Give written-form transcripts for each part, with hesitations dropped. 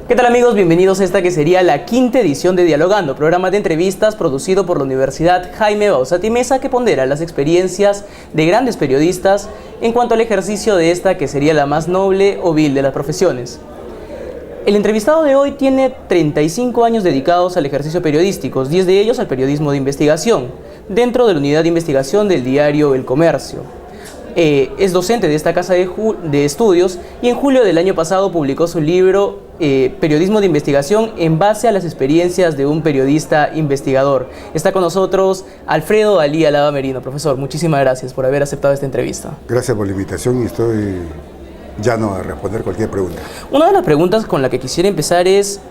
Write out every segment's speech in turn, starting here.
¿Qué tal, amigos? Bienvenidos a esta que sería la quinta edición de Dialogando, programa de entrevistas producido por la Universidad Jaime Bauzat Meza, que pondera las experiencias de grandes periodistas en cuanto al ejercicio de esta que sería la más noble o vil de las profesiones. El entrevistado de hoy tiene 35 años dedicados al ejercicio periodístico, 10 de ellos al periodismo de investigación, dentro de la unidad de investigación del diario El Comercio. Es docente de esta casa de estudios y en julio del año pasado publicó su libro Periodismo de Investigación en base a las experiencias de un periodista investigador. Está con nosotros Alfredo Alí Alaba Merino. Profesor, muchísimas gracias por haber aceptado esta entrevista. Gracias por la invitación y estoy llano a responder cualquier pregunta. Una de las preguntas con la que quisiera empezar es,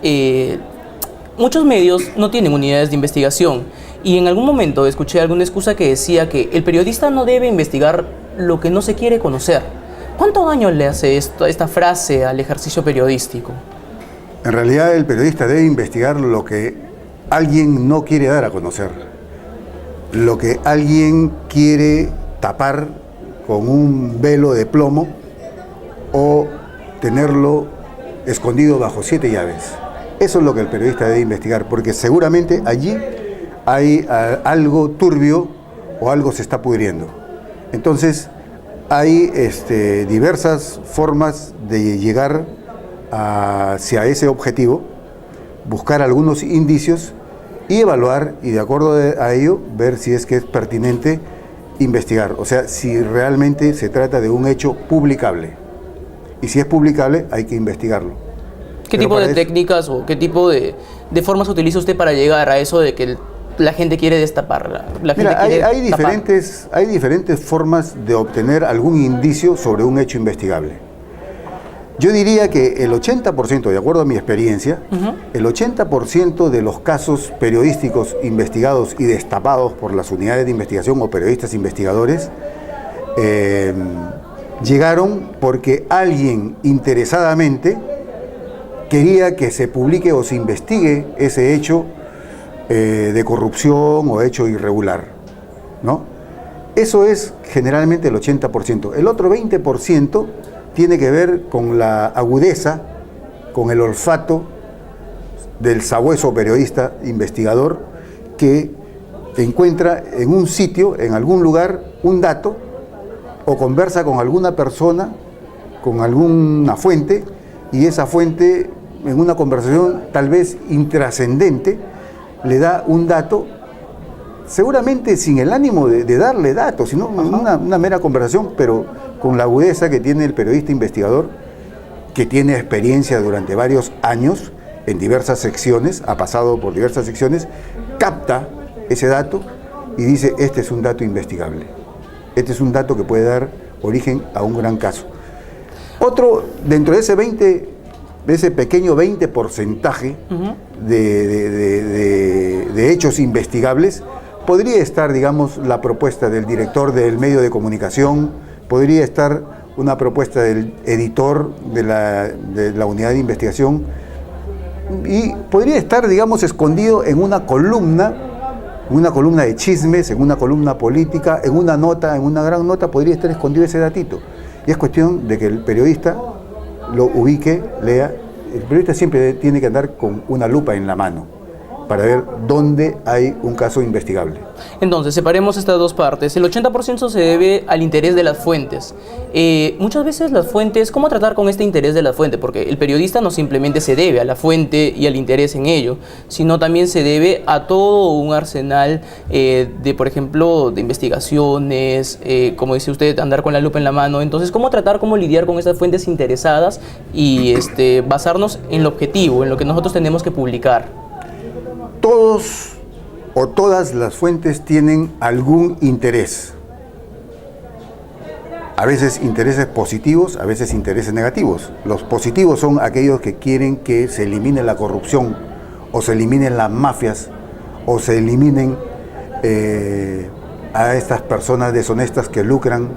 muchos medios no tienen unidades de investigación y en algún momento escuché alguna excusa que decía que el periodista no debe investigar lo que no se quiere conocer. ¿Cuánto daño le hace esta frase al ejercicio periodístico? En realidad el periodista debe investigar lo que alguien no quiere dar a conocer, lo que alguien quiere tapar con un velo de plomo o tenerlo escondido bajo 7 llaves. Eso es lo que el periodista debe investigar, porque seguramente allí hay algo turbio o algo se está pudriendo. Entonces, hay diversas formas de llegar hacia ese objetivo, buscar algunos indicios y evaluar, y de acuerdo a ello, ver si es que es pertinente investigar. O sea, si realmente se trata de un hecho publicable. Y si es publicable, hay que investigarlo. ¿Qué tipo de técnicas o qué tipo de formas utiliza usted para llegar a eso de que la gente quiere destaparla? Mira, hay diferentes formas de obtener algún indicio sobre un hecho investigable. Yo diría que el 80%, de acuerdo a mi experiencia, el 80% de los casos periodísticos investigados y destapados por las unidades de investigación o periodistas investigadores llegaron porque alguien interesadamente quería que se publique o se investigue ese hecho de corrupción o hecho irregular, ¿no? Eso es generalmente el 80%. El otro 20% tiene que ver con la agudeza, con el olfato del sabueso periodista investigador que encuentra en un sitio, en algún lugar, un dato o conversa con alguna persona, con alguna fuente, y esa fuente en una conversación tal vez intrascendente le da un dato, seguramente sin el ánimo de darle datos, sino una mera conversación, pero con la agudeza que tiene el periodista investigador, que tiene experiencia durante varios años en diversas secciones, ha pasado por diversas secciones, capta ese dato y dice: este es un dato investigable, este es un dato que puede dar origen a un gran caso. Otro, dentro de ese pequeño 20% de hechos investigables, podría estar, digamos, la propuesta del director del medio de comunicación, podría estar una propuesta del editor de la unidad de investigación, y podría estar, digamos, escondido en una columna de chismes, en una columna política, en una nota, en una gran nota, podría estar escondido ese datito. Y es cuestión de que el periodista lo ubique, lea. El periodista siempre tiene que andar con una lupa en la mano para ver dónde hay un caso investigable. Entonces, separemos estas dos partes. El 80% se debe al interés de las fuentes. Muchas veces las fuentes, ¿cómo tratar con este interés de la fuente? Porque el periodista no simplemente se debe a la fuente y al interés en ello, sino también se debe a todo un arsenal por ejemplo, de investigaciones, como dice usted, andar con la lupa en la mano. Entonces, ¿cómo lidiar con estas fuentes interesadas y basarnos en lo objetivo, en lo que nosotros tenemos que publicar? Todos o todas las fuentes tienen algún interés. A veces intereses positivos, a veces intereses negativos. Los positivos son aquellos que quieren que se elimine la corrupción, o se eliminen las mafias, o se eliminen a estas personas deshonestas que lucran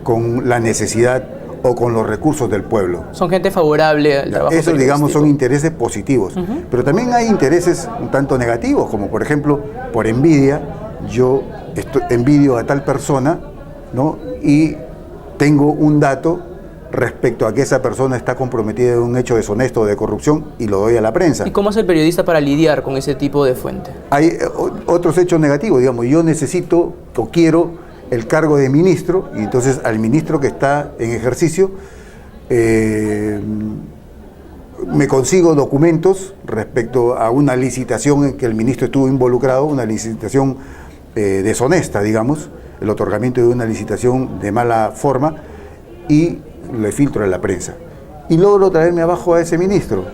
con la necesidad o con los recursos del pueblo. Son gente favorable al trabajo periodístico. Eso, digamos, son intereses positivos. Pero también hay intereses un tanto negativos, como por ejemplo, por envidia. Yo envidio a tal persona, ¿no? Y tengo un dato respecto a que esa persona está comprometida en un hecho deshonesto o de corrupción y lo doy a la prensa. ¿Y cómo hace el periodista para lidiar con ese tipo de fuente? Hay otros hechos negativos, digamos, yo necesito o quiero el cargo de ministro y entonces al ministro que está en ejercicio me consigo documentos respecto a una licitación en que el ministro estuvo involucrado, una licitación deshonesta, digamos, el otorgamiento de una licitación de mala forma y le filtro a la prensa. Y logro traerme abajo a ese ministro.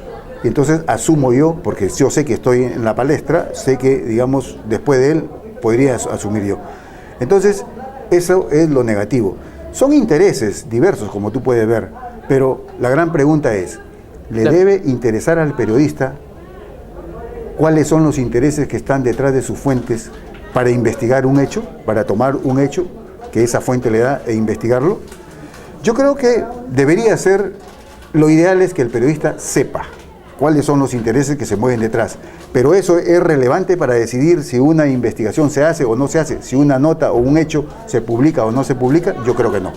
Y entonces asumo yo, porque yo sé que estoy en la palestra, sé que, digamos, después de él podría asumir yo. Entonces, eso es lo negativo. Son intereses diversos, como tú puedes ver, pero la gran pregunta es, ¿le debe interesar al periodista cuáles son los intereses que están detrás de sus fuentes para investigar un hecho, para tomar un hecho que esa fuente le da e investigarlo? Yo creo que debería ser, lo ideal es que el periodista sepa cuáles son los intereses que se mueven detrás, pero eso es relevante para decidir si una investigación se hace o no se hace, si una nota o un hecho se publica o no se publica. Yo creo que no.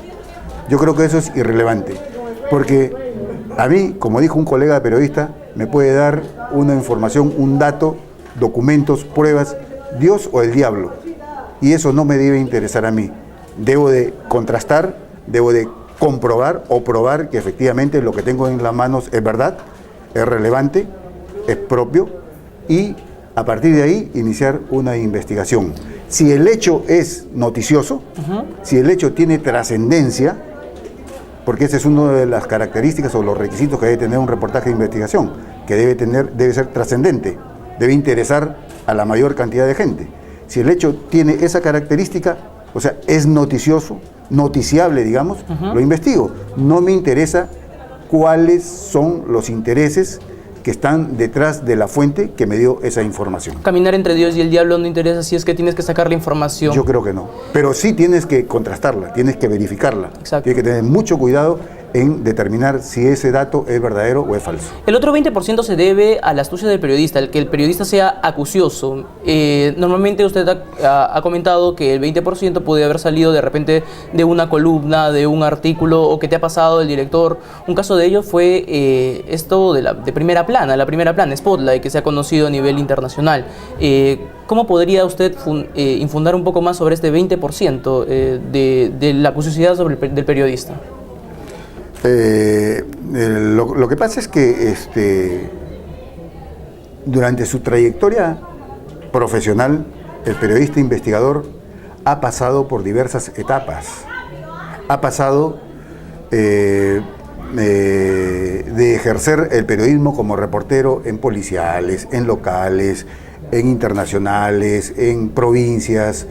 Yo creo que eso es irrelevante, porque a mí, como dijo un colega periodista, me puede dar una información, un dato, documentos, pruebas, Dios o el diablo, y eso no me debe interesar a mí. Debo de contrastar, debo de comprobar o probar que efectivamente lo que tengo en las manos es verdad, es relevante, es propio, y a partir de ahí iniciar una investigación. Si el hecho es noticioso, si el hecho tiene trascendencia, porque esa es una de las características o los requisitos que debe tener un reportaje de investigación, que debe ser trascendente, debe interesar a la mayor cantidad de gente. Si el hecho tiene esa característica, o sea, es noticioso, noticiable, digamos, lo investigo. No me interesa cuáles son los intereses que están detrás de la fuente que me dio esa información. Caminar entre Dios y el diablo no interesa si es que tienes que sacar la información. Yo creo que no, pero sí tienes que contrastarla, tienes que verificarla. Exacto. Tienes que tener mucho cuidado en determinar si ese dato es verdadero o es falso. El otro 20% se debe a la astucia del periodista, el que el periodista sea acucioso. Normalmente usted ha comentado que el 20% puede haber salido de repente de una columna, de un artículo, o que te ha pasado el director. Un caso de ello fue esto de Primera Plana, la Primera Plana, Spotlight, que se ha conocido a nivel internacional. ¿Cómo podría usted infundar un poco más sobre este 20% de la acuciosidad del periodista? Lo que pasa es que durante su trayectoria profesional, el periodista investigador ha pasado por diversas etapas. Ha pasado de ejercer el periodismo como reportero en policiales, en locales, en internacionales, en provincias,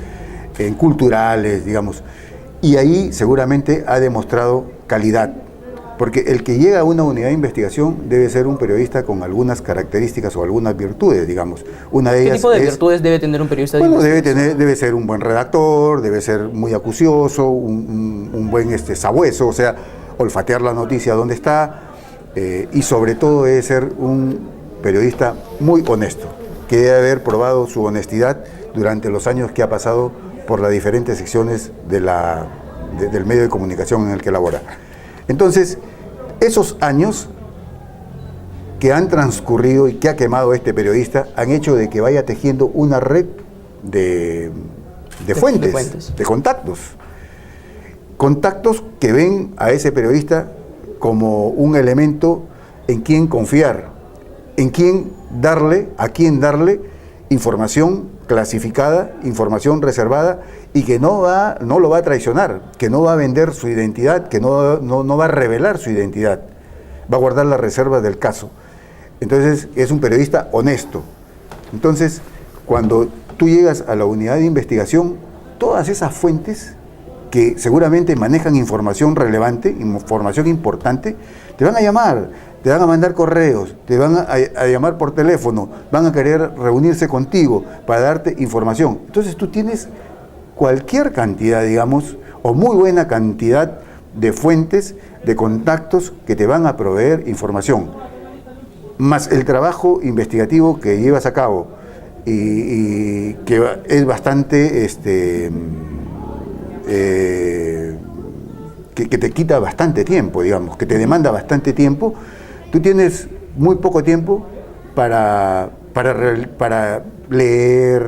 en culturales, digamos. Y ahí seguramente ha demostrado calidad. Porque el que llega a una unidad de investigación debe ser un periodista con algunas características o algunas virtudes, digamos. Una de ellas ¿Qué tipo de virtudes debe tener un periodista de investigación? Debe ser un buen redactor, debe ser muy acucioso, un buen sabueso, o sea, olfatear la noticia donde está, y sobre todo debe ser un periodista muy honesto, que debe haber probado su honestidad durante los años que ha pasado por las diferentes secciones del medio de comunicación en el que labora. Entonces, esos años que han transcurrido y que ha quemado este periodista han hecho de que vaya tejiendo una red de fuentes, de contactos. Contactos que ven a ese periodista como un elemento en quien confiar, en a quién darle información clasificada, información reservada, y que no lo va a traicionar, que no va a vender su identidad, que no va a revelar su identidad, va a guardar las reservas del caso. Entonces es un periodista honesto. Entonces, cuando tú llegas a la unidad de investigación, todas esas fuentes que seguramente manejan información relevante, información importante, te van a llamar, te van a mandar correos, te van a llamar por teléfono, van a querer reunirse contigo para darte información. Entonces tú tienes cualquier cantidad, digamos, o muy buena cantidad de fuentes, de contactos que te van a proveer información, más el trabajo investigativo que llevas a cabo y que es bastante que te quita bastante tiempo, digamos, que te demanda bastante tiempo. Tú tienes muy poco tiempo para leer,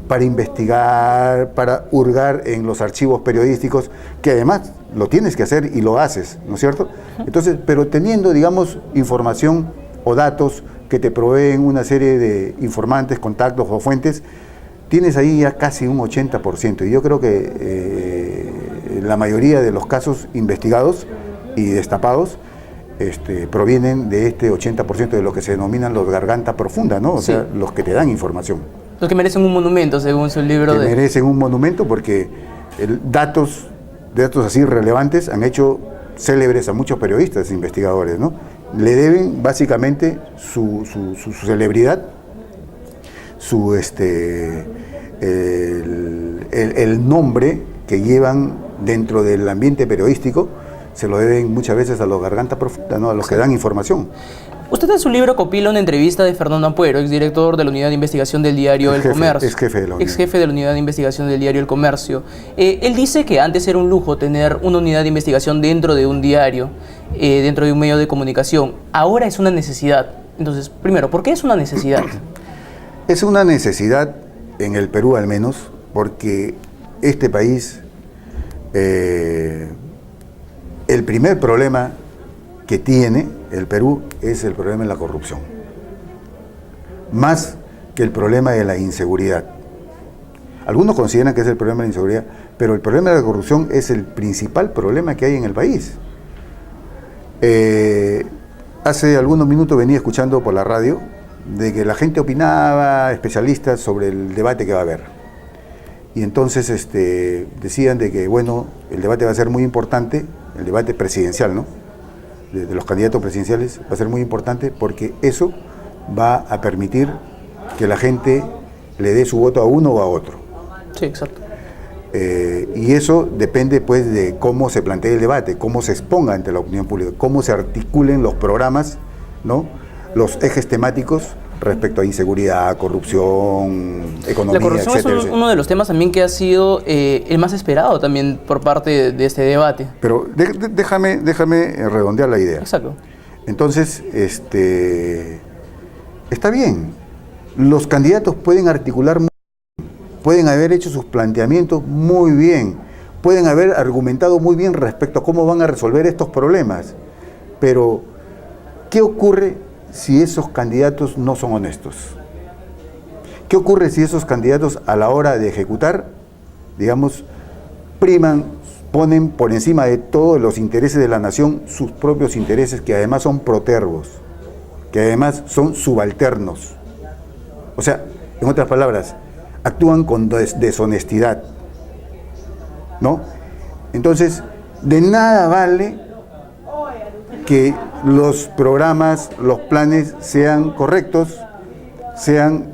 para investigar, para hurgar en los archivos periodísticos, que además lo tienes que hacer y lo haces, ¿no es cierto? Entonces, pero teniendo, digamos, información o datos que te proveen una serie de informantes, contactos o fuentes, tienes ahí ya casi un 80%. Y yo creo que la mayoría de los casos investigados y destapados provienen de este 80% de lo que se denominan los garganta profunda, ¿no? O sea, los que te dan información. Los que merecen un monumento, según su libro. Merecen un monumento porque datos así relevantes han hecho célebres a muchos periodistas e investigadores, ¿no? Le deben básicamente su celebridad, el nombre que llevan dentro del ambiente periodístico, se lo deben muchas veces a los garganta profunda, ¿no? A los que dan información. Usted en su libro compila una entrevista de Fernando Ampuero, exdirector de la Unidad de Investigación del diario El Comercio. Ex jefe de la Unidad de Investigación del diario El Comercio. Él dice que antes era un lujo tener una unidad de investigación dentro de un diario, dentro de un medio de comunicación. Ahora es una necesidad. Entonces, primero, ¿por qué es una necesidad? Es una necesidad, en el Perú al menos, porque este país, el primer problema que tiene el Perú es el problema de la corrupción, más que el problema de la inseguridad. Algunos consideran que es el problema de la inseguridad, pero el problema de la corrupción es el principal problema que hay en el país. Hace algunos minutos venía escuchando por la radio de que la gente opinaba, especialistas, sobre el debate que va a haber. Y entonces decían de que, bueno, el debate va a ser muy importante, el debate presidencial, ¿no? De los candidatos presidenciales va a ser muy importante porque eso va a permitir que la gente le dé su voto a uno o a otro. Sí, exacto. Y eso depende pues de cómo se plantee el debate, cómo se exponga ante la opinión pública, cómo se articulen los programas, ¿no? Los ejes temáticos respecto a inseguridad, corrupción, economía, la corrupción etcétera, es uno de los temas también que ha sido el más esperado también por parte de este debate. Pero déjame redondear la idea. Exacto. Entonces, está bien. Los candidatos pueden articular muy bien, pueden haber hecho sus planteamientos muy bien, pueden haber argumentado muy bien respecto a cómo van a resolver estos problemas. Pero, ¿qué ocurre si esos candidatos no son honestos? ¿Qué ocurre si esos candidatos a la hora de ejecutar, digamos, ponen por encima de todos los intereses de la nación sus propios intereses, que además son protervos, que además son subalternos? O sea, en otras palabras, actúan con deshonestidad, ¿no? Entonces, de nada vale que los programas, los planes sean correctos, sean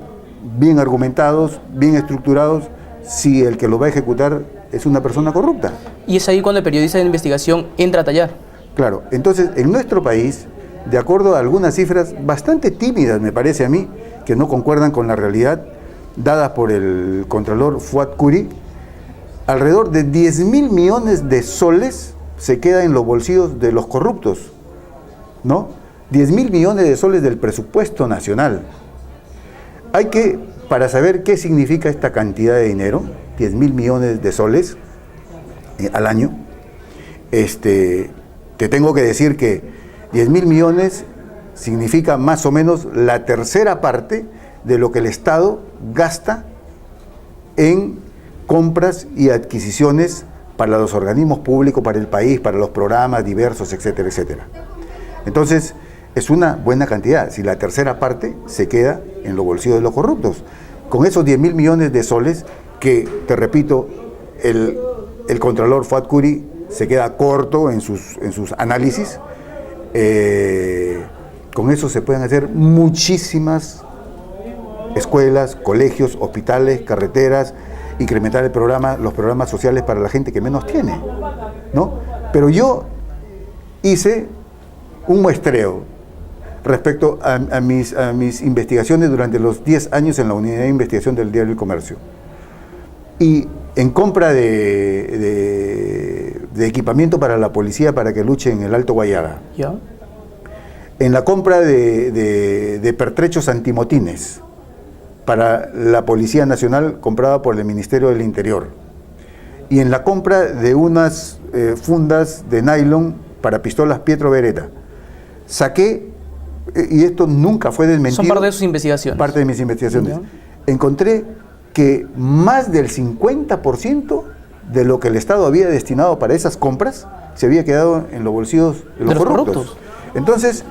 bien argumentados, bien estructurados, si el que lo va a ejecutar es una persona corrupta. Y es ahí cuando el periodista de investigación entra a tallar. Claro, entonces en nuestro país, de acuerdo a algunas cifras bastante tímidas, me parece a mí, que no concuerdan con la realidad, dadas por el contralor Fuad Curi, alrededor de 10.000 millones de soles se queda en los bolsillos de los corruptos, ¿no? 10.000 millones de soles del presupuesto nacional. Hay que, para saber qué significa esta cantidad de dinero, 10.000 millones de soles al año, te tengo que decir que 10.000 millones significa más o menos la tercera parte de lo que el Estado gasta en compras y adquisiciones para los organismos públicos, para el país, para los programas diversos, etcétera, etcétera. Entonces, es una buena cantidad, si la tercera parte se queda en los bolsillos de los corruptos. Con esos 10.000 millones de soles, que, te repito, el contralor Fuad Curi se queda corto en sus análisis, con eso se pueden hacer muchísimas escuelas, colegios, hospitales, carreteras, incrementar los programas sociales para la gente que menos tiene, ¿no? Pero yo hice un muestreo respecto a mis investigaciones durante los 10 años en la unidad de investigación del diario El Comercio. Y en compra de de equipamiento para la policía para que luche en el Alto Guayaga. ¿Ya? En la compra de pertrechos antimotines para la Policía Nacional comprada por el Ministerio del Interior. Y en la compra de unas fundas de nylon para pistolas Pietro Beretta. Saqué, y esto nunca fue desmentido. Son parte de sus investigaciones. Parte de mis investigaciones. ¿Ya? Encontré que más del 50% de lo que el Estado había destinado para esas compras se había quedado en los bolsillos de los corruptos. Entonces,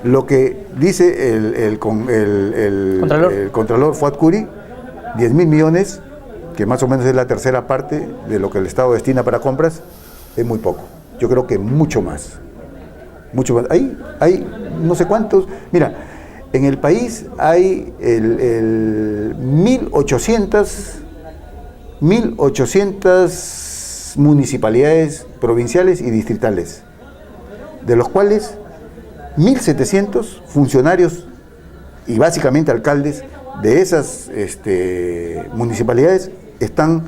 lo que dice el Contralor Fuad Curi, 10.000 millones, que más o menos es la tercera parte de lo que el Estado destina para compras, es muy poco. Yo creo que mucho más. Mucho más. Hay no sé cuántos. Mira, en el país hay 1.800 municipalidades provinciales y distritales, de los cuales 1.700 funcionarios y básicamente alcaldes de esas municipalidades están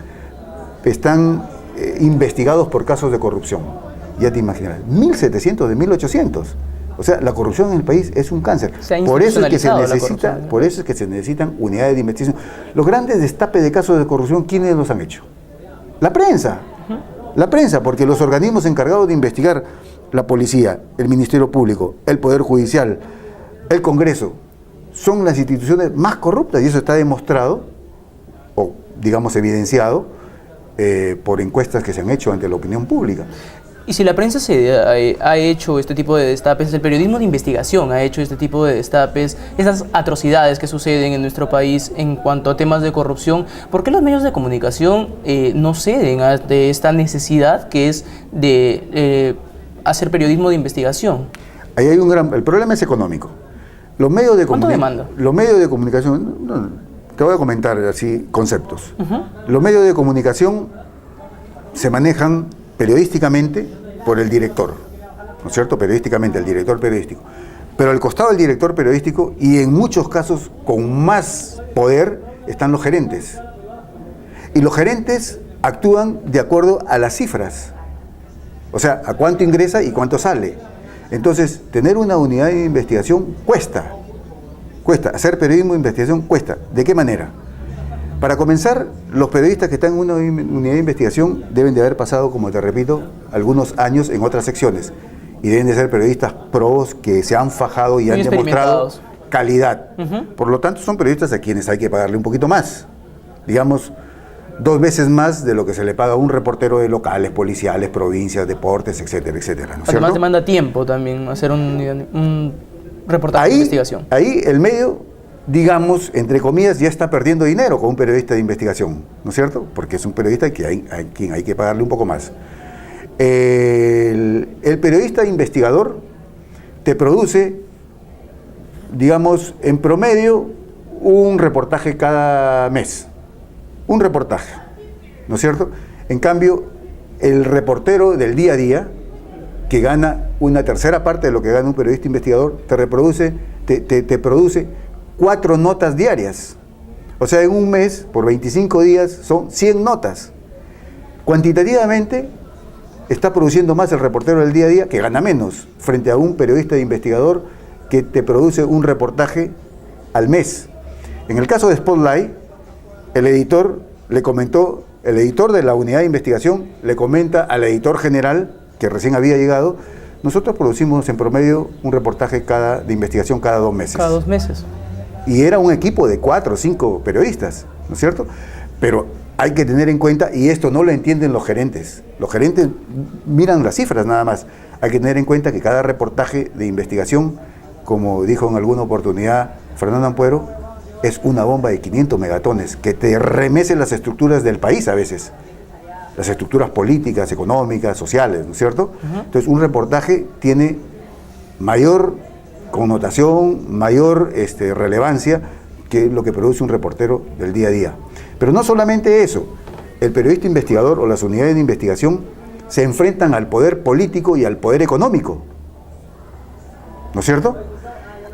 investigados por casos de corrupción. Ya te imaginas, 1.700 de 1.800. O sea, la corrupción en el país es un cáncer. Por eso es que se necesitan unidades de investigación. Los grandes destapes de casos de corrupción, ¿quiénes los han hecho? La prensa. La prensa, porque los organismos encargados de investigar, la policía, el Ministerio Público, el Poder Judicial, el Congreso, son las instituciones más corruptas, y eso está demostrado, o digamos evidenciado, por encuestas que se han hecho ante la opinión pública. Y si la prensa ha hecho este tipo de destapes, el periodismo de investigación ha hecho este tipo de destapes, esas atrocidades que suceden en nuestro país en cuanto a temas de corrupción, ¿por qué los medios de comunicación no ceden ante esta necesidad que es de hacer periodismo de investigación? Ahí hay el problema es económico. Los medios de ¿Cuánto demanda? Los medios de comunicación, te voy a comentar así conceptos. Los medios de comunicación se manejan periodísticamente por el director, ¿no es cierto? Periodísticamente, el director periodístico. Pero al costado del director periodístico, y en muchos casos con más poder, están los gerentes. Y los gerentes actúan de acuerdo a las cifras. O sea, a cuánto ingresa y cuánto sale. Entonces, tener una unidad de investigación cuesta. Hacer periodismo de investigación cuesta. ¿De qué manera? Para comenzar, los periodistas que están en una unidad de investigación deben de haber pasado, como te repito, algunos años en otras secciones. Y deben de ser periodistas probos que se han fajado y han demostrado calidad. Por lo tanto, son periodistas a quienes hay que pagarle un poquito más. Digamos, 2 veces más de lo que se le paga a un reportero de locales, policiales, provincias, deportes, etcétera, etcétera. ¿No es Además cierto? demanda tiempo también hacer un reportaje de investigación. Ahí el medio, digamos, entre comillas, ya está perdiendo dinero con un periodista de investigación, ¿no es cierto? Porque es un periodista a quien hay que pagarle un poco más. El periodista investigador te produce, digamos, en promedio, un reportaje cada mes. Un reportaje, ¿no es cierto? En cambio, el reportero del día a día, que gana una tercera parte de lo que gana un periodista investigador, te produce 4 notas diarias. O sea, en un mes, por 25 días, son 100 notas. Cuantitativamente, está produciendo más el reportero del día a día, que gana menos, frente a un periodista de investigador que te produce un reportaje al mes. En el caso de Spotlight, el editor de la unidad de investigación le comenta al editor general, que recién había llegado, nosotros producimos en promedio un reportaje de investigación cada 2 meses. Cada 2 meses. Y era un equipo de 4 o 5 periodistas, ¿no es cierto? Pero hay que tener en cuenta, y esto no lo entienden los gerentes. Los gerentes miran las cifras nada más. Hay que tener en cuenta que cada reportaje de investigación, como dijo en alguna oportunidad Fernando Ampuero, es una bomba de 500 megatones que te remece las estructuras del país a veces. Las estructuras políticas, económicas, sociales, ¿no es cierto? Entonces, un reportaje tiene mayor connotación, mayor relevancia que lo que produce un reportero del día a día. Pero no solamente eso, el periodista investigador o las unidades de investigación se enfrentan al poder político y al poder económico, ¿no es cierto?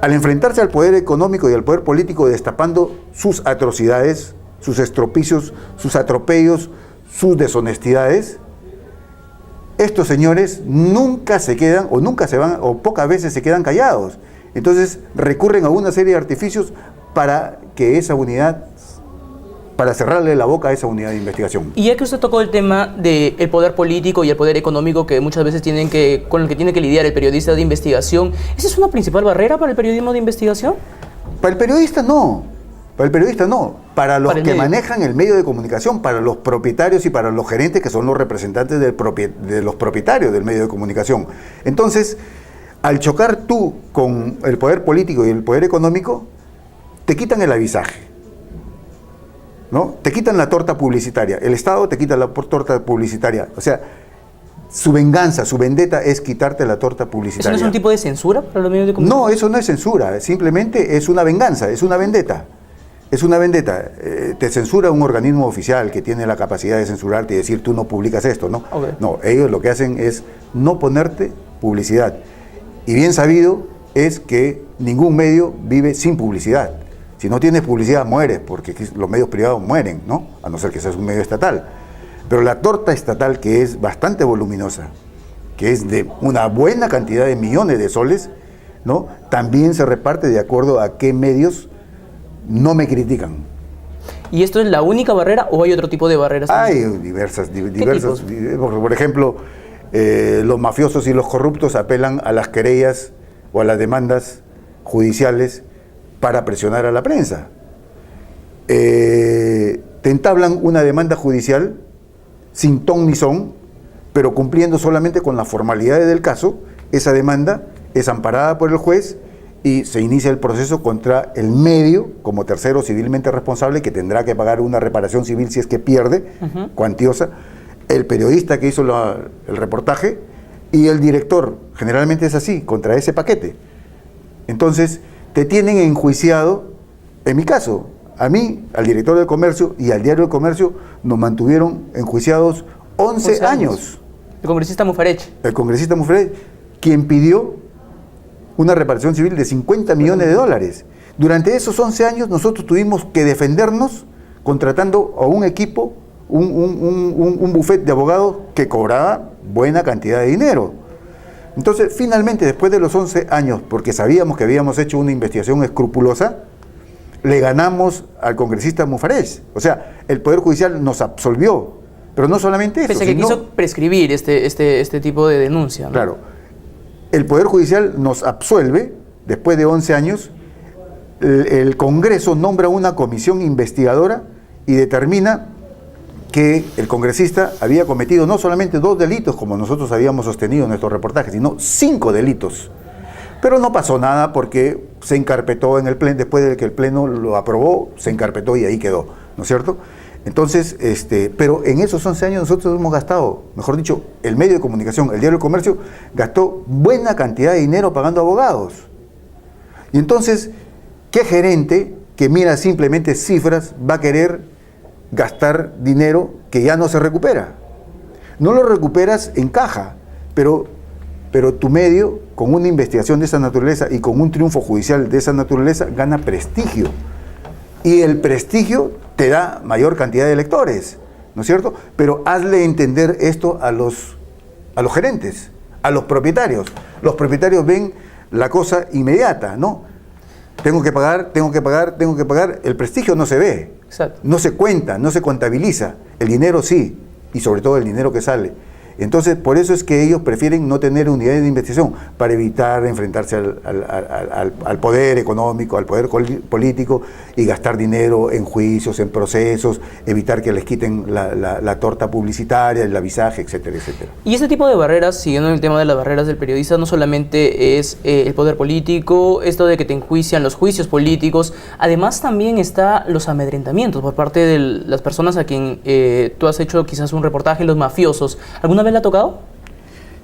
Al enfrentarse al poder económico y al poder político, destapando sus atrocidades, sus estropicios, sus atropellos, sus deshonestidades, estos señores nunca se quedan, o nunca se van, o pocas veces se quedan callados. Entonces recurren a una serie de artificios para que esa unidad, para cerrarle la boca a esa unidad de investigación. Y ya que usted tocó el tema del poder político y el poder económico que muchas veces con el que tiene que lidiar el periodista de investigación, ¿esa es una principal barrera para el periodismo de investigación? Para el periodista no. Para el periodista no. Para los que manejan el medio de comunicación, para los propietarios y para los gerentes que son los representantes de los propietarios del medio de comunicación. Entonces, al chocar tú con el poder político y el poder económico, te quitan el avisaje, ¿no? Te quitan la torta publicitaria. El Estado te quita la torta publicitaria. O sea, su venganza, su vendetta es quitarte la torta publicitaria. ¿Eso no es un tipo de censura para los medios de comunicación? No, eso no es censura. Simplemente es una venganza, es una vendetta. Es una vendetta. Te censura un organismo oficial que tiene la capacidad de censurarte y decir tú no publicas esto, ¿no? Okay. No, ellos lo que hacen es no ponerte publicidad. Y bien sabido es que ningún medio vive sin publicidad. Si no tienes publicidad mueres, porque los medios privados mueren, ¿no? A no ser que seas un medio estatal. Pero la torta estatal, que es bastante voluminosa, que es de una buena cantidad de millones de soles, ¿no? También se reparte de acuerdo a qué medios no me critican. ¿Y esto es la única barrera o hay otro tipo de barreras? Hay diversas. Por ejemplo, los mafiosos y los corruptos apelan a las querellas o a las demandas judiciales para presionar a la prensa. Te entablan una demanda judicial sin ton ni son, pero cumpliendo solamente con las formalidades del caso. Esa demanda es amparada por el juez y se inicia el proceso contra el medio como tercero civilmente responsable, que tendrá que pagar una reparación civil si es que pierde, cuantiosa, el periodista que hizo el reportaje y el director. Generalmente es así, contra ese paquete. Entonces, te tienen enjuiciado. En mi caso, a mí, al director del Comercio y al Diario del Comercio nos mantuvieron enjuiciados 11 años. El congresista Mufarech. El congresista Mufarech, quien pidió una reparación civil de 50 millones de dólares. Durante esos 11 años nosotros tuvimos que defendernos contratando a un equipo, un bufete de abogados que cobraba buena cantidad de dinero. Entonces, finalmente, después de los 11 años, porque sabíamos que habíamos hecho una investigación escrupulosa, le ganamos al congresista Mufarech. O sea, el Poder Judicial nos absolvió. Pero no solamente eso. Pese a que quiso prescribir este tipo de denuncia, ¿no? Claro. El Poder Judicial nos absuelve, después de 11 años, el Congreso nombra una comisión investigadora y determina que el congresista había cometido no solamente 2 delitos, como nosotros habíamos sostenido en nuestros reportajes, sino 5 delitos. Pero no pasó nada porque se encarpetó en el Pleno, después de que el Pleno lo aprobó, se encarpetó y ahí quedó, ¿no es cierto? Entonces, pero en esos 11 años nosotros hemos gastado, mejor dicho, el medio de comunicación, el Diario del Comercio, gastó buena cantidad de dinero pagando abogados. Y entonces, ¿qué gerente que mira simplemente cifras va a querer gastar dinero que ya no se recupera? No lo recuperas en caja, pero tu medio, con una investigación de esa naturaleza y con un triunfo judicial de esa naturaleza, gana prestigio. Y el prestigio te da mayor cantidad de lectores, ¿no es cierto? Pero hazle entender esto a los gerentes, a los propietarios. Los propietarios ven la cosa inmediata, ¿no? Tengo que pagar, el prestigio no se ve. Exacto. No se cuenta, no se contabiliza. El dinero sí, y sobre todo el dinero que sale. Entonces, por eso es que ellos prefieren no tener unidades de investigación, para evitar enfrentarse al poder económico, al poder político y gastar dinero en juicios, en procesos, evitar que les quiten la torta publicitaria, el avisaje, etcétera, etcétera. Y este tipo de barreras, siguiendo en el tema de las barreras del periodista, no solamente es el poder político, esto de que te enjuician, los juicios políticos, además también está los amedrentamientos por parte de las personas a quien tú has hecho quizás un reportaje, los mafiosos. ¿Alguna vez le ha tocado?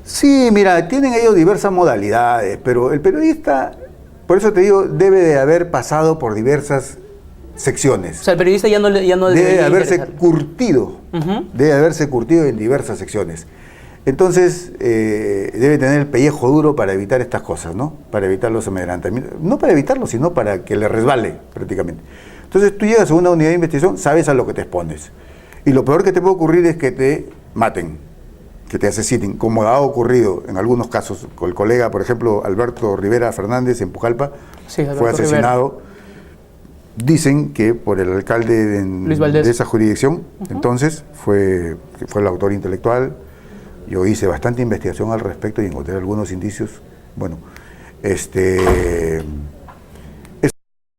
Sí, mira, tienen ellos diversas modalidades, pero el periodista, por eso te digo, debe de haber pasado por diversas secciones. O sea, el periodista ya no debe haberse curtido, debe haberse curtido en diversas secciones. Entonces, debe tener el pellejo duro para evitar estas cosas, ¿no? Para evitar los amedrentamientos. No para evitarlos, sino para que le resbale, prácticamente. Entonces, tú llegas a una unidad de investigación, sabes a lo que te expones. Y lo peor que te puede ocurrir es que te maten. que te asesinen, como ha ocurrido en algunos casos, con el colega, por ejemplo, Alberto Rivera Fernández en Pujalpa, Sí, fue asesinado, dicen que por el alcalde de esa jurisdicción, entonces fue el autor intelectual. Yo hice bastante investigación al respecto y encontré algunos indicios. Bueno, eso te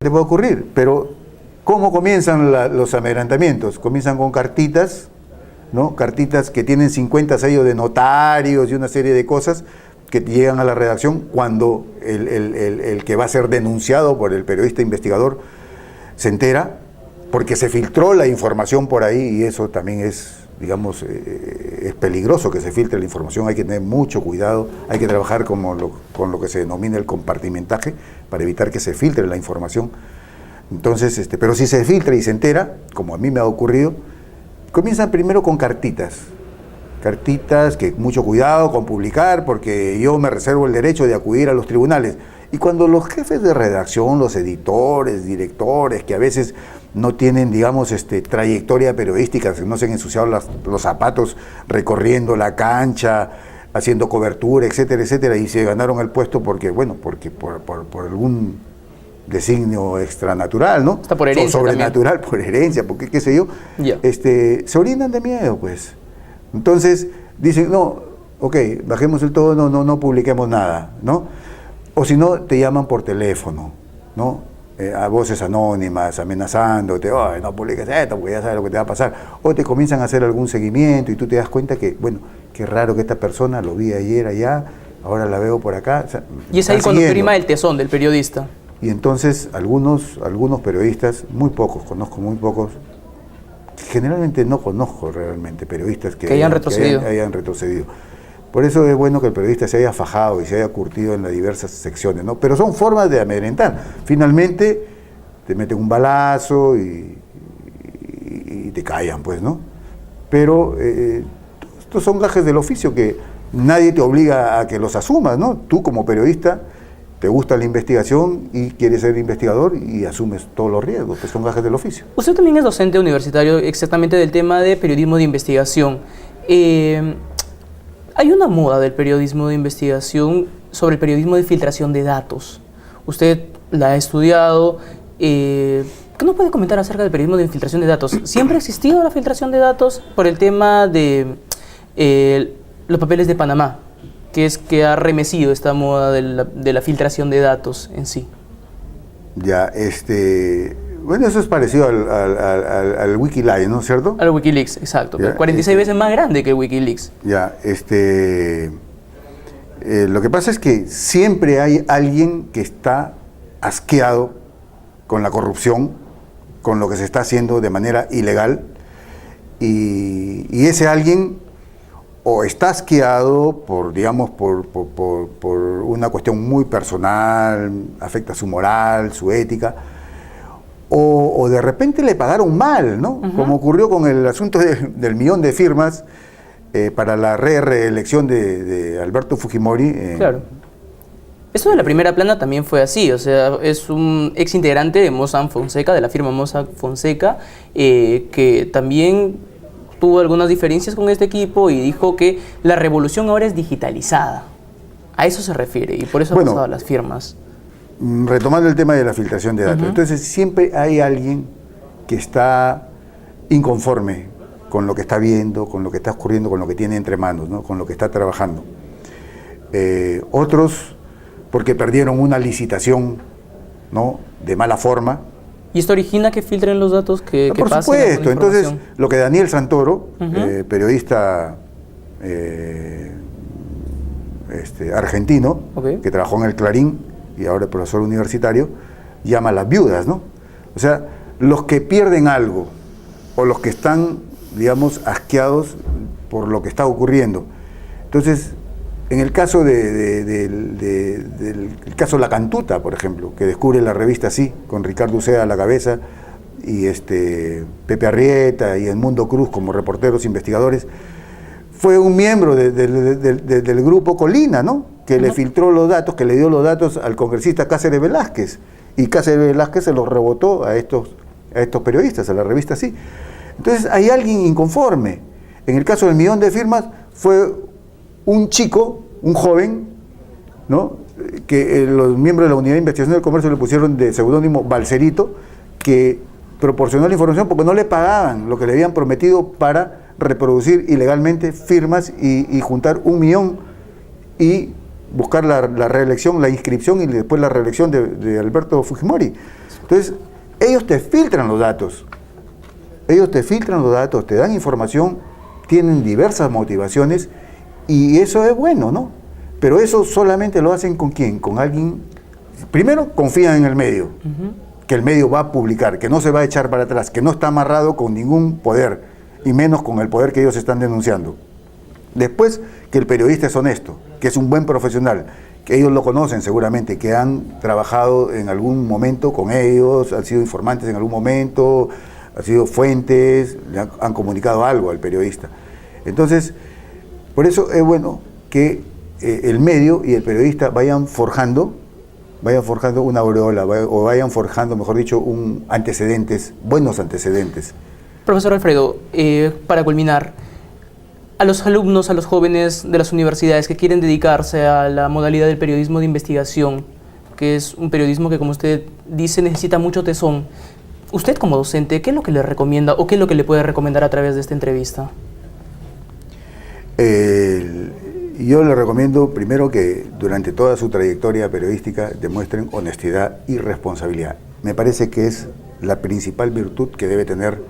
puede ocurrir, pero ¿cómo comienzan los amedrentamientos? Comienzan con cartitas, ¿no? Cartitas que tienen 50 sellos de notarios y una serie de cosas que llegan a la redacción cuando el que va a ser denunciado por el periodista investigador se entera, porque se filtró la información por ahí, y eso también es, digamos, es peligroso que se filtre la información. Hay que tener mucho cuidado, hay que trabajar con lo que se denomina el compartimentaje para evitar que se filtre la información. Entonces, pero si se filtra y se entera, como a mí me ha ocurrido, comienzan primero con cartitas, que mucho cuidado con publicar, porque yo me reservo el derecho de acudir a los tribunales. Y cuando los jefes de redacción, los editores, directores, que a veces no tienen, digamos, trayectoria periodística, no se han ensuciado los zapatos recorriendo la cancha, haciendo cobertura, etcétera, etcétera, y se ganaron el puesto porque por algún designio extranatural, ¿no? Está por herencia sobrenatural, también. por herencia, porque qué sé yo, Yeah. Se orinan de miedo, pues. Entonces dicen, no, ok, bajemos el tono, no publiquemos nada, ¿no? O si no, te llaman por teléfono, ¿no? A voces anónimas, amenazándote, oh, no publiques esto porque ya sabes lo que te va a pasar. O te comienzan a hacer algún seguimiento y tú te das cuenta que, bueno, qué raro que esta persona, lo vi ayer allá, ahora la veo por acá. O sea, Y es ahí cuando prima el tesón del periodista. Y entonces algunos periodistas, muy pocos, conozco muy pocos, generalmente no conozco realmente periodistas que hayan retrocedido. Por eso es bueno que el periodista se haya fajado y se haya curtido en las diversas secciones, ¿no? Pero son formas de amedrentar. Finalmente te meten un balazo y te callan, pues, ¿no? Pero estos son gajes del oficio que nadie te obliga a que los asumas, ¿no? Tú como periodista te gusta la investigación y quieres ser investigador y asumes todos los riesgos, que son gajes del oficio. Usted también es docente universitario exactamente del tema de periodismo de investigación. Hay una moda del periodismo de investigación sobre el periodismo de filtración de datos. Usted la ha estudiado. ¿Qué nos puede comentar acerca del periodismo de infiltración de datos? ¿Siempre ha existido la filtración de datos por el tema de los papeles de Panamá, que ha remecido esta moda de la filtración de datos en sí? Ya, bueno, eso es parecido al Wikileaks, ¿no es cierto? Al Wikileaks, exacto. Ya, 46 veces más grande que el Wikileaks. Ya, lo que pasa es que siempre hay alguien que está asqueado con la corrupción, con lo que se está haciendo de manera ilegal, y ese alguien o está asqueado por, digamos, por una cuestión muy personal, afecta su moral, su ética, o de repente le pagaron mal, ¿no? Como ocurrió con el asunto del millón de firmas para la reelección de Alberto Fujimori. Claro. Esto de la primera plana también fue así, o sea, es un ex integrante de Mossack Fonseca, de la firma Mossack Fonseca, que también tuvo algunas diferencias con este equipo y dijo que la revolución ahora es digitalizada. A eso se refiere y por eso ha pasado a las firmas. Retomando el tema de la filtración de datos, entonces siempre hay alguien que está inconforme con lo que está viendo, con lo que está ocurriendo, con lo que tiene entre manos, ¿no? Con lo que está trabajando. Otros porque perdieron una licitación, ¿no? De mala forma. ¿Y esto origina que filtren los datos que por pasen supuesto, entonces lo que Daniel Santoro, periodista argentino, que trabajó en el Clarín y ahora es profesor universitario, llama las viudas, ¿no? O sea, los que pierden algo o los que están, digamos, asqueados por lo que está ocurriendo. Entonces, en el caso del caso La Cantuta, por ejemplo, que descubre la revista así, con Ricardo Uceda a la cabeza y Pepe Arrieta y Edmundo Cruz como reporteros investigadores, fue un miembro del grupo Colina, ¿no? Que le filtró los datos, que le dio los datos al congresista Cáceres Velázquez, y Cáceres Velázquez se los rebotó a estos periodistas, a la revista así. Entonces hay alguien inconforme. En el caso del millón de firmas fue un chico, un joven, ¿no? Que los miembros de la Unidad de Investigación del Comercio le pusieron de seudónimo Balcerito, que proporcionó la información porque no le pagaban lo que le habían prometido para reproducir ilegalmente firmas y juntar 1 millón y buscar la reelección, la inscripción y después la reelección de Alberto Fujimori. Entonces, ellos te filtran los datos. Ellos te filtran los datos, te dan información, tienen diversas motivaciones y eso es bueno, ¿no? Pero eso solamente lo hacen ¿con quién? Con alguien, primero confían en el medio, que el medio va a publicar, que no se va a echar para atrás, que no está amarrado con ningún poder, y menos con el poder que ellos están denunciando. Después, que el periodista es honesto, que es un buen profesional, que ellos lo conocen seguramente, que han trabajado en algún momento con ellos, han sido informantes en algún momento, han sido fuentes, le han comunicado algo al periodista. Entonces, por eso es bueno que el medio y el periodista vayan forjando una aureola, o vayan forjando, mejor dicho, buenos antecedentes. Profesor Alfredo, para culminar, a los alumnos, a los jóvenes de las universidades que quieren dedicarse a la modalidad del periodismo de investigación, que es un periodismo que, como usted dice, necesita mucho tesón, usted como docente, ¿qué es lo que le recomienda o qué es lo que le puede recomendar a través de esta entrevista? Yo le recomiendo primero que durante toda su trayectoria periodística demuestren honestidad y responsabilidad. Me parece que es la principal virtud que debe tener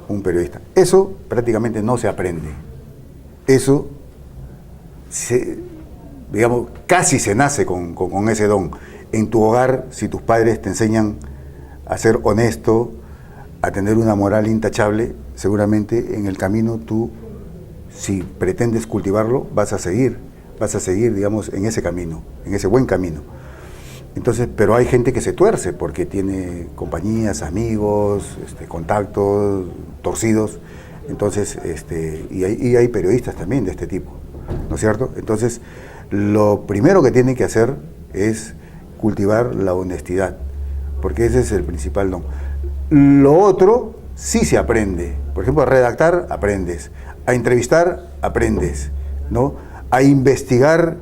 un periodista. Eso prácticamente no se aprende. Eso, digamos, casi se nace con ese don. En tu hogar, si tus padres te enseñan a ser honesto, a tener una moral intachable, seguramente en el camino tú, si pretendes cultivarlo, vas a seguir, digamos, en ese camino, en ese buen camino. Entonces, pero hay gente que se tuerce porque tiene compañías, amigos, contactos torcidos, entonces, y hay periodistas también de este tipo, ¿no es cierto? Entonces, lo primero que tienen que hacer es cultivar la honestidad, porque ese es el principal don. Lo otro sí se aprende. Por ejemplo, a redactar aprendes, a entrevistar aprendes, ¿no? A investigar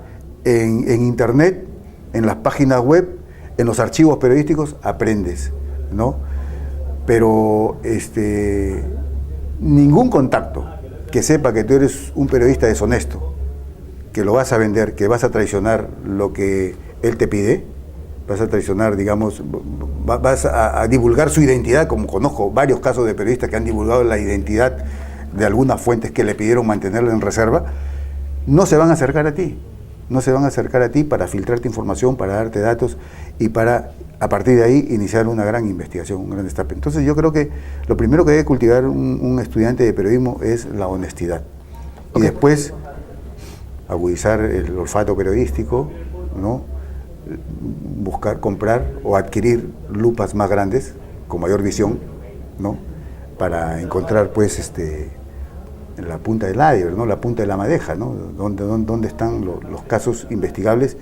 en internet, en las páginas web, en los archivos periodísticos aprendes, ¿no? Pero ningún contacto que sepa que tú eres un periodista deshonesto, que lo vas a vender, que vas a traicionar lo que él te pide, vas a traicionar, digamos, vas a divulgar su identidad, como conozco varios casos de periodistas que han divulgado la identidad de algunas fuentes que le pidieron mantenerla en reserva, no se van a acercar a ti. No se van a acercar a ti para filtrarte información, para darte datos y para, a partir de ahí, iniciar una gran investigación, un gran destape. Entonces yo creo que lo primero que debe cultivar un estudiante de periodismo es la honestidad. Okay. Y después agudizar el olfato periodístico, ¿no? Buscar, comprar o adquirir lupas más grandes, con mayor visión, ¿no? Para encontrar, pues, la punta del iceberg, ¿no? La punta de la madeja, ¿no? Dónde están los casos investigables,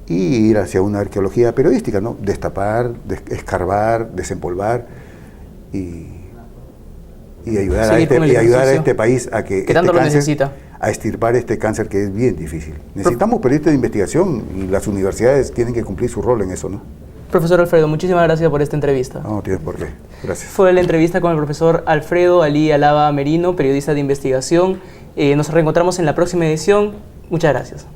y ir hacia una arqueología periodística, ¿no? Destapar, escarbar, desempolvar y ayudar a este país a que tanto lo necesita, a extirpar este cáncer que es bien difícil. Necesitamos periodistas de investigación y las universidades tienen que cumplir su rol en eso, ¿no? Profesor Alfredo, muchísimas gracias por esta entrevista. No tienes por qué. Gracias. Fue la entrevista con el profesor Alfredo Ali Alaba Merino, periodista de investigación. Nos reencontramos en la próxima edición. Muchas gracias.